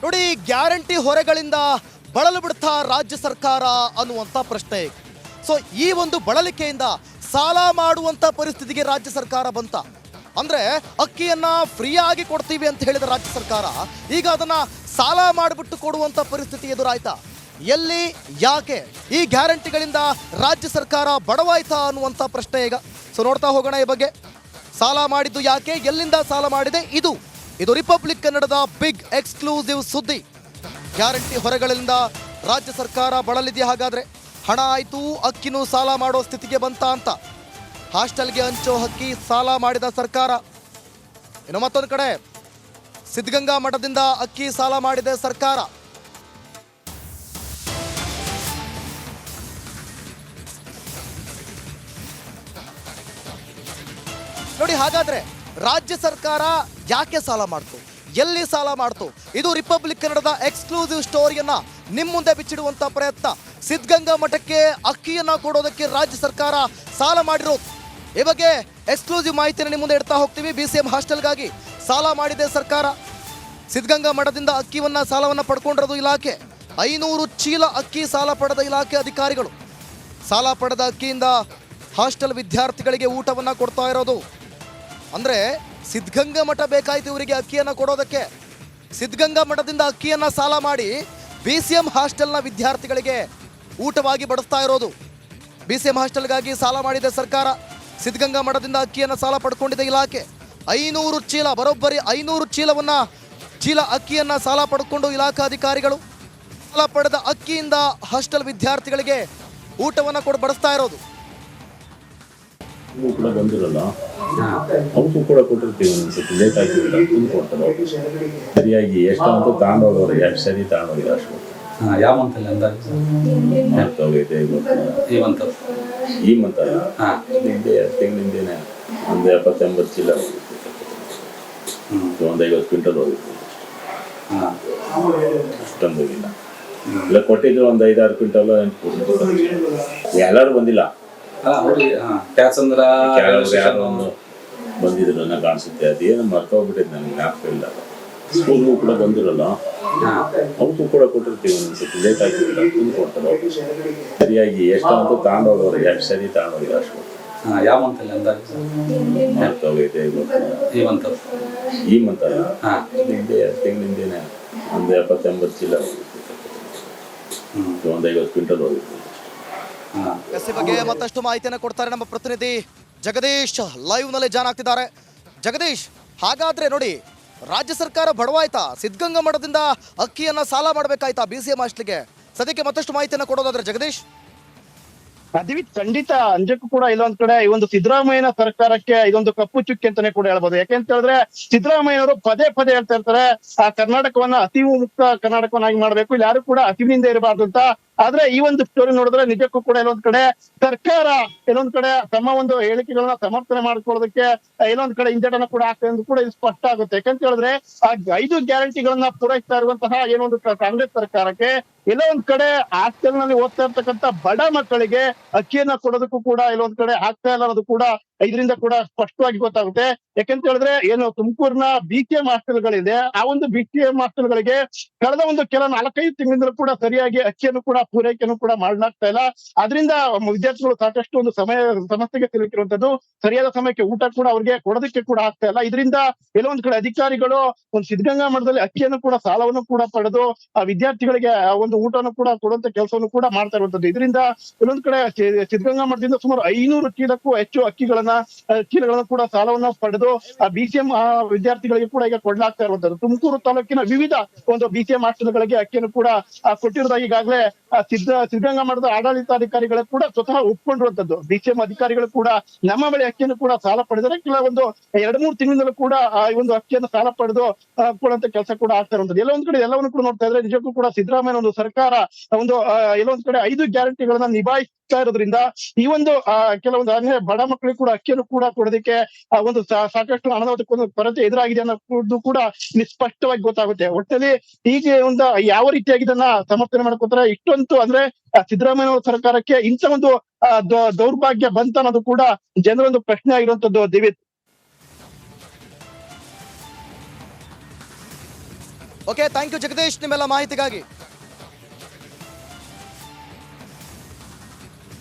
ನೋಡಿ, ಗ್ಯಾರಂಟಿ ಹೊರೆಗಳಿಂದ ಬಳಲು ಬಿಡ್ತಾ ರಾಜ್ಯ ಸರ್ಕಾರ ಅನ್ನುವಂಥ ಪ್ರಶ್ನೆ. ಸೊ ಈ ಒಂದು ಬಳಲಿಕೆಯಿಂದ ಸಾಲ ಮಾಡುವಂಥ ಪರಿಸ್ಥಿತಿಗೆ ರಾಜ್ಯ ಸರ್ಕಾರ ಬಂತ. ಅಂದರೆ ಅಕ್ಕಿಯನ್ನ ಫ್ರೀಯಾಗಿ ಕೊಡ್ತೀವಿ ಅಂತ ಹೇಳಿದ ರಾಜ್ಯ ಸರ್ಕಾರ ಈಗ ಅದನ್ನ ಸಾಲ ಮಾಡಿಬಿಟ್ಟು ಕೊಡುವಂಥ ಪರಿಸ್ಥಿತಿ ಎದುರಾಯ್ತಾ? ಎಲ್ಲಿ, ಯಾಕೆ ಈ ಗ್ಯಾರಂಟಿಗಳಿಂದ ರಾಜ್ಯ ಸರ್ಕಾರ ಬಡವಾಯ್ತಾ ಅನ್ನುವಂಥ ಪ್ರಶ್ನೆ ಈಗ. ಸೊ ನೋಡ್ತಾ ಹೋಗೋಣ ಈ ಬಗ್ಗೆ. ಸಾಲ ಮಾಡಿದ್ದು ಯಾಕೆ, ಎಲ್ಲಿಂದ ಸಾಲ ಮಾಡಿದೆ, ಇದು ರಿಪಬ್ಲಿಕ್ ಕನ್ನಡದ ಬಿಗ್ ಎಕ್ಸ್ಕ್ಲೂಸಿವ್ ಸುದ್ದಿ. ಗ್ಯಾರಂಟಿ ಹೊರೆಗಳಿಂದ ರಾಜ್ಯ ಸರ್ಕಾರ ಬಳಲಿದೆಯಾ? ಹಾಗಾದ್ರೆ ಹಣ ಆಯಿತು, ಅಕ್ಕಿನೂ ಸಾಲ ಮಾಡೋ ಸ್ಥಿತಿಗೆ ಬಂತ ಅಂತ. ಹಾಸ್ಟೆಲ್ಗೆ ಹಂಚೋ ಅಕ್ಕಿ ಸಾಲ ಮಾಡಿದ ಸರ್ಕಾರ. ಇನ್ನು ಮತ್ತೊಂದು ಕಡೆ ಸಿದ್ಧಗಂಗಾ ಮಠದಿಂದ ಅಕ್ಕಿ ಸಾಲ ಮಾಡಿದೆ ಸರ್ಕಾರ. ನೋಡಿ, ಹಾಗಾದ್ರೆ ರಾಜ್ಯ ಸರ್ಕಾರ ಯಾಕೆ ಸಾಲ ಮಾಡ್ತು, ಎಲ್ಲಿ ಸಾಲ ಮಾಡ್ತು, ಇದು ರಿಪಬ್ಲಿಕ್ ಕನ್ನಡದ ಎಕ್ಸ್ಕ್ಲೂಸಿವ್ ಸ್ಟೋರಿಯನ್ನ ನಿಮ್ಮ ಮುಂದೆ ಬಿಚ್ಚಿಡುವಂತ ಪ್ರಯತ್ನ. ಸಿದ್ಧಗಂಗಾ ಮಠಕ್ಕೆ ಅಕ್ಕಿಯನ್ನ ಕೊಡೋದಕ್ಕೆ ರಾಜ್ಯ ಸರ್ಕಾರ ಸಾಲ ಮಾಡಿರೋದು, ಈ ಬಗ್ಗೆ ಎಕ್ಸ್ಕ್ಲೂಸಿವ್ ಮಾಹಿತಿಯನ್ನು ನಿಮ್ಮ ಮುಂದೆ ಇಡ್ತಾ ಹೋಗ್ತೀವಿ. BCM ಹಾಸ್ಟೆಲ್ಗಾಗಿ ಸಾಲ ಮಾಡಿದೆ ಸರ್ಕಾರ. ಸಿದ್ಧಗಂಗಾ ಮಠದಿಂದ ಅಕ್ಕಿಯನ್ನ ಸಾಲವನ್ನು ಪಡ್ಕೊಂಡಿರೋದು ಇಲಾಖೆ. 500 ಚೀಲ ಅಕ್ಕಿ ಸಾಲ ಪಡೆದ ಇಲಾಖೆ ಅಧಿಕಾರಿಗಳು. ಸಾಲ ಪಡೆದ ಅಕ್ಕಿಯಿಂದ ಹಾಸ್ಟೆಲ್ ವಿದ್ಯಾರ್ಥಿಗಳಿಗೆ ಊಟವನ್ನು ಕೊಡ್ತಾ ಇರೋದು. ಅಂದರೆ ಸಿದ್ಧಗಂಗಾ ಮಠ ಬೇಕಾಯಿತು ಇವರಿಗೆ ಅಕ್ಕಿಯನ್ನು ಕೊಡೋದಕ್ಕೆ. ಸಿದ್ಧಗಂಗಾ ಮಠದಿಂದ ಅಕ್ಕಿಯನ್ನು ಸಾಲ ಮಾಡಿ BCM ಹಾಸ್ಟೆಲ್ನ ವಿದ್ಯಾರ್ಥಿಗಳಿಗೆ ಊಟವಾಗಿ ಬಡಿಸ್ತಾ ಇರೋದು. BCM ಹಾಸ್ಟೆಲ್ಗಾಗಿ ಸಾಲ ಮಾಡಿದೆ ಸರ್ಕಾರ. ಸಿದ್ಧಗಂಗಾ ಮಠದಿಂದ ಅಕ್ಕಿಯನ್ನು ಸಾಲ ಪಡ್ಕೊಂಡಿದೆ ಇಲಾಖೆ. 500 ಚೀಲ, ಬರೋಬ್ಬರಿ 500 ಚೀಲ ಅಕ್ಕಿಯನ್ನು ಸಾಲ ಪಡ್ಕೊಂಡು ಇಲಾಖಾ ಅಧಿಕಾರಿಗಳು ಸಾಲ ಪಡೆದ ಅಕ್ಕಿಯಿಂದ ಹಾಸ್ಟೆಲ್ ವಿದ್ಯಾರ್ಥಿಗಳಿಗೆ ಊಟವನ್ನು ಕೊಟ್ಟು ಬಡಿಸ್ತಾ ಇರೋದು. ಕೂಡ ಬಂದಿರಲ್ಲ, ಅವಕ್ಕೂ ಕೂಡ ಕೊಟ್ಟಿರ್ತೀವಿ. ಒಂದ್ಸತಿ ಲೇಟ್ ಆಗಿಲ್ಲ, ತುಂಬ ಕೊಡ್ತಾರೆ. ಸರಿಯಾಗಿ ಎಷ್ಟು ಅಂತ ತಗೊಂಡೋಗೋರು, ಎಷ್ಟು ಸರಿ ತಗೊಂಡೋಗಿ ಅಷ್ಟು. ಯಾವ ಮಂತಲ್ಲಿ ಅಂದಾಜು ಹೋಗೈತೆ ಈ ಮಂತ್? ಈ ಮಂತ್ ಅಲ್ಲ, ಹಿಂದೆ ತಿಂಗಳಿಂದೇನೆ ಒಂದು 70-80 ಚೀಲ ಹೋಗಿತ್ತು. ಒಂದು 50 ಕ್ವಿಂಟಲ್ ಹೋಗಿತ್ತು. ಅಷ್ಟೊಂದು ಹೋಗಿಲ್ಲ. ಇಲ್ಲ ಕೊಟ್ಟಿದ್ರು ಒಂದು 5-6 ಕ್ವಿಂಟಲ್ ಎಲ್ಲರೂ ಬಂದಿಲ್ಲ. ಯಾರು ಒಂದು ಬಂದಿದ್ರು ಅನ್ನೋ ಕಾಣಿಸುತ್ತೆ. ಅದೇನು ಮರ್ತೋಗ್ಬಿಟ್ಟಿದ್ದು, ನನಗೆ ಜ್ಞಾಪಕ ಇಲ್ಲ. ಸ್ಕೂಲ್ಗೂ ಕೂಡ ಬಂದಿರಲ್ಲ, ಅವಕ್ಕೂ ಕೂಡ ಕೊಟ್ಟಿರ್ತೀವಿ. ಒಂದ್ಸತಿ ಲೇಟ್ ಆಗಿಲ್ಲ, ತುಂಬ ಕೊಡ್ತಾರೆ. ಸರಿಯಾಗಿ ಎಷ್ಟು ಅಂತ ತಗೊಂಡೋಗೋರು, ಎಷ್ಟು ಸರಿ ತಗೊಂಡೋಗಿ ಅಷ್ಟು. ಯಾವ ಮಂತಲ್ಲಿ ಅಂದಾಜು ಹೋಗೈತೆ ಈ ಮಂತ್? ಈ ಮಂತ್ ಅಲ್ಲ, ಹಿಂದೆ ತಿಂಗಳಿಂದೇನೆ ಒಂದು 70-80 ಚೀಲ ಹೋಗಿತ್ತು. ಒಂದು 50 ಕ್ವಿಂಟಲ್ ಹೋಗಿತ್ತು. ಈ ಬಗ್ಗೆ ಮತ್ತಷ್ಟು ಮಾಹಿತಿಯನ್ನು ಕೊಡ್ತಾರೆ ನಮ್ಮ ಪ್ರತಿನಿಧಿ ಜಗದೀಶ್, ಲೈವ್ ನಲ್ಲಿ ಜಾಯ್ನ್ ಆಗ್ತಿದ್ದಾರೆ. ಜಗದೀಶ್, ಹಾಗಾದ್ರೆ ನೋಡಿ, ರಾಜ್ಯ ಸರ್ಕಾರ ಬಡವಾಯ್ತಾ? ಸಿದ್ಧಗಂಗಾ ಮಠದಿಂದ ಅಕ್ಕಿಯನ್ನ ಸಾಲ ಮಾಡಬೇಕಾಯ್ತಾ BCM ಹಾಸ್ಟೆಲ್ಗೆ? ಸದ್ಯಕ್ಕೆ ಮತ್ತಷ್ಟು ಮಾಹಿತಿಯನ್ನು ಕೊಡೋದಾದ್ರೆ ಜಗದೀಶ್. ದಿವಿತ್, ಖಂಡಿತ ಅಂಜಕ್ಕೂ ಕೂಡ ಇಲ್ಲೊಂದ್ ಕಡೆ ಈ ಒಂದು ಸಿದ್ದರಾಮಯ್ಯನ ಸರ್ಕಾರಕ್ಕೆ ಇದೊಂದು ಕಪ್ಪು ಚುಕ್ಕಿ ಅಂತಾನೆ ಕೂಡ ಹೇಳ್ಬೋದು. ಯಾಕೆಂತ ಹೇಳಿದ್ರೆ ಸಿದ್ದರಾಮಯ್ಯನವರು ಪದೇ ಹೇಳ್ತಾ ಇರ್ತಾರೆ, ಆ ಕರ್ನಾಟಕವನ್ನ ಹಸಿವು ಮುಕ್ತ ಕರ್ನಾಟಕವನ್ನಾಗಿ ಮಾಡ್ಬೇಕು, ಇಲ್ಲಿ ಯಾರು ಕೂಡ ಹಸಿವಿನಿಂದ ಇರಬಾರ್ದು ಅಂತ. ಆದ್ರೆ ಈ ಒಂದು ಸ್ಟೋರಿ ನೋಡಿದ್ರೆ ನಿಜಕ್ಕೂ ಕೂಡ ಎಲ್ಲೊಂದ್ ಕಡೆ ಸರ್ಕಾರ ಎಲ್ಲೊಂದ್ ಕಡೆ ತಮ್ಮ ಒಂದು ಹೇಳಿಕೆಗಳನ್ನ ಸಮರ್ಥನೆ ಮಾಡ್ಕೊಳ್ಳೋದಕ್ಕೆ ಎಲ್ಲೊಂದ್ ಕಡೆ ಹಿಂದೆಟನ್ನ ಕೂಡ ಆಗ್ತದೆ ಅಂತ ಕೂಡ ಇದು ಸ್ಪಷ್ಟ ಆಗುತ್ತೆ. ಯಾಕಂತ ಹೇಳಿದ್ರೆ ಆ 5 ಗ್ಯಾರಂಟಿಗಳನ್ನ ಪೂರೈಸ್ತಾ ಇರುವಂತಹ ಏನೊಂದು ಕಾಂಗ್ರೆಸ್ ಸರ್ಕಾರಕ್ಕೆ ಎಲ್ಲೋ ಒಂದ್ ಕಡೆ ಹಾಸ್ಟೆಲ್ ನಲ್ಲಿ ಓದ್ತಾ ಇರ್ತಕ್ಕಂಥ ಬಡ ಮಕ್ಕಳಿಗೆ ಅಕ್ಕಿಯನ್ನ ಕೊಡೋದಕ್ಕೂ ಕೂಡ ಎಲ್ಲೊಂದ್ ಕಡೆ ಆಗ್ತಾ ಇಲ್ಲ ಅನ್ನೋದು ಕೂಡ ಇದರಿಂದ ಕೂಡ ಸ್ಪಷ್ಟವಾಗಿ ಗೊತ್ತಾಗುತ್ತೆ. ಯಾಕಂತ ಹೇಳಿದ್ರೆ ಏನು ತುಮಕೂರಿನ BCM ಹಾಸ್ಟೆಲ್ಗಳಿದೆ, ಆ ಒಂದು BCM ಹಾಸ್ಟೆಲ್ಗಳಿಗೆ ಕಳೆದ ಒಂದು ಕೆಲ 4-5 ತಿಂಗಳಿಂದಲೂ ಕೂಡ ಸರಿಯಾಗಿ ಅಕ್ಕಿಯನ್ನು ಕೂಡ ಪೂರೈಕೆಯನ್ನು ಕೂಡ ಮಾಡಲಾಗ್ತಾ ಇಲ್ಲ. ಅದರಿಂದ ವಿದ್ಯಾರ್ಥಿಗಳು ಸಾಕಷ್ಟು ಒಂದು ಸಮಸ್ಯೆಗೆ ಸಿಲುಕಿರುವಂತದ್ದು. ಸರಿಯಾದ ಸಮಯಕ್ಕೆ ಊಟ ಕೂಡ ಅವ್ರಿಗೆ ಕೊಡೋದಕ್ಕೆ ಕೂಡ ಆಗ್ತಾ ಇಲ್ಲ. ಇದರಿಂದ ಎಲ್ಲೊಂದ್ ಕಡೆ ಅಧಿಕಾರಿಗಳು ಒಂದು ಸಿದ್ಧಗಂಗಾ ಮಠದಲ್ಲಿ ಅಕ್ಕಿಯನ್ನು ಕೂಡ ಸಾಲವನ್ನು ಕೂಡ ಪಡೆದು ಆ ವಿದ್ಯಾರ್ಥಿಗಳಿಗೆ ಒಂದು ಊಟವನ್ನು ಕೂಡ ಕೊಡುವಂತ ಕೆಲಸವನ್ನು ಕೂಡ ಮಾಡ್ತಾ ಇರುವಂತದ್ದು. ಇದರಿಂದ ಇನ್ನೊಂದ್ ಕಡೆ ಸಿದ್ಧಗಂಗಾ ಮಠದಿಂದ ಸುಮಾರು 500 ಚೀಲಕ್ಕೂ ಹೆಚ್ಚು ಚೀಲಗಳನ್ನ ಕೂಡ ಸಾಲವನ್ನ ಪಡೆದು ಆ BCM ವಿದ್ಯಾರ್ಥಿಗಳಿಗೆ ಕೂಡ ಈಗ ಕೊಡ್ಲಾಗ್ತಾ ಇರುವಂತದ್ದು. ತುಮಕೂರು ತಾಲೂಕಿನ ವಿವಿಧ ಒಂದು BCM ಹಾಸ್ಟೆಲ್ಗಳಿಗೆ ಅಕ್ಕಿಯನ್ನು ಕೂಡ ಕೊಟ್ಟಿರೋದಾಗಿ ಈಗಾಗಲೇ ಸಿದ್ಧಗಂಗಾ ಮಠದ ಆಡಳಿತಾಧಿಕಾರಿಗಳು ಕೂಡ ಸ್ವತಃ ಒಪ್ಕೊಂಡಿರುವಂತದ್ದು. BCM ಅಧಿಕಾರಿಗಳು ಕೂಡ ನಮ್ಮ ಬಳಿ ಅಕ್ಕಿಯನ್ನು ಕೂಡ ಸಾಲ ಪಡೆದರೆ ಕೆಲವೊಂದು 2-3 ತಿಂಗಳಿಂದಲೂ ಕೂಡ ಈ ಒಂದು ಅಕ್ಕಿಯನ್ನು ಸಾಲ ಪಡೆದು ಕೊಡುವಂತ ಕೆಲಸ ಕೂಡ ಆಗ್ತಾ ಇರುವಂತದ್ದು. ಎಲ್ಲೊಂದ್ ಕಡೆ ಎಲ್ಲವನ್ನು ಕೂಡ ನೋಡ್ತಾ ಇದ್ರೆ ನಿಜಕ್ಕೂ ಕೂಡ ಸಿದ್ದರಾಮಯ್ಯ ಒಂದು ಸರ್ಕಾರ ಒಂದು ಎಲ್ಲೊಂದ್ ಕಡೆ 5 ಗ್ಯಾರಂಟಿಗಳನ್ನ ನಿಭಾಯಿಸ್ತಾ ಇರೋದ್ರಿಂದ ಈ ಒಂದು ಕೆಲವೊಂದು ಬಡ ಮಕ್ಕಳಿಗೆ ಕೂಡ ಅಕ್ಕಿಯನ್ನು ಕೂಡ ಕೊಡೋದಕ್ಕೆ ಒಂದು ಸಾಕಷ್ಟು ಹಣದ ಒಂದು ಕೊರತೆ ಎದುರಾಗಿದೆ ಅನ್ನೋದು ಕೂಡ ಸ್ಪಷ್ಟವಾಗಿ ಗೊತ್ತಾಗುತ್ತೆ. ಒಟ್ಟಲ್ಲಿ ಹೀಗೆ ಒಂದು ಯಾವ ರೀತಿಯಾಗಿ ಇದನ್ನ ಸಮರ್ಥನೆ ಮಾಡ್ಕೊತಾರೆ, ಇಷ್ಟೊಂದು ಅಂದ್ರೆ ಸಿದ್ದರಾಮಯ್ಯ ಸರ್ಕಾರಕ್ಕೆ ಇಂಥ ಒಂದು ದೌರ್ಭಾಗ್ಯ ಬಂತ ಅನ್ನೋದು ಕೂಡ ಜನರೊಂದು ಪ್ರಶ್ನೆ ಆಗಿರುವಂತದ್ದು. ದಿವಿತ್, ಓಕೆ, ಥ್ಯಾಂಕ್ ಯು ಜಗದೀಶ್ ನಿಮ್ಮೆಲ್ಲ ಮಾಹಿತಿಗಾಗಿ.